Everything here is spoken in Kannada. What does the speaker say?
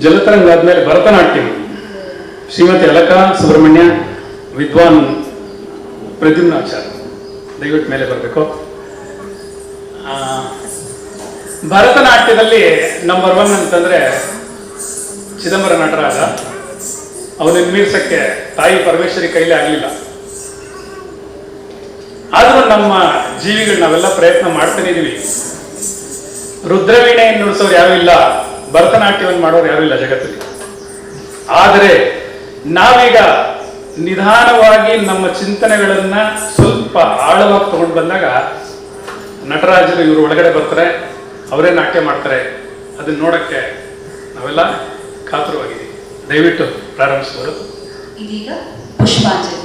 ಜಲತರಂಗ ಆದ್ಮೇಲೆ ಭರತನಾಟ್ಯಂ, ಶ್ರೀಮತಿ ಅಲಕಾ ಸುಬ್ರಹ್ಮಣ್ಯ, ವಿದ್ವಾನ್ ಪ್ರದ್ಯುಮ್ನಾಚಾರ್ಯ, ದಯವಿಟ್ಟು ಮೇಲೆ ಬರಬೇಕು. ಭರತನಾಟ್ಯದಲ್ಲಿ ನಂಬರ್ 1 ಅಂತಂದ್ರೆ ಚಿದಂಬರ ನಟರಾಜ. ಅವನನ್ನು ಮೀರ್ಸಕ್ಕೆ ತಾಯಿ ಪರಮೇಶ್ವರಿ ಕೈಲಿ ಆಗಲಿಲ್ಲ. ಆದ್ರೂ ನಮ್ಮ ಜೀವಿಗಳು ನಾವೆಲ್ಲ ಪ್ರಯತ್ನ ಮಾಡ್ತಾನೆ ಇದೀವಿ. ರುದ್ರವೀಣೆಯನ್ನು ನುಡಿಸೋರು ಯಾರು ಇಲ್ಲ, ಭರತನಾಟ್ಯವನ್ನು ಮಾಡೋರು ಯಾರು ಇಲ್ಲ ಜಗತ್ತಲ್ಲಿ. ಆದರೆ ನಾವೀಗ ನಿಧಾನವಾಗಿ ನಮ್ಮ ಚಿಂತನೆಗಳನ್ನ ಸ್ವಲ್ಪ ಆಳವಾಗಿ ತಗೊಂಡು ಬಂದಾಗ ನಟರಾಜರು ಇವರು ಒಳಗಡೆ ಬರ್ತಾರೆ, ಅವರೇ ನಾಟ್ಯ ಮಾಡ್ತಾರೆ. ಅದನ್ನ ನೋಡಕ್ಕೆ ನಾವೆಲ್ಲ ಕಾತುರವಾಗಿದ್ದೀವಿ. ದಯವಿಟ್ಟು ಪ್ರಾರಂಭಿಸಬಹುದು. ಇದೀಗ ಪುಷ್ಪಾಂಜಲಿ.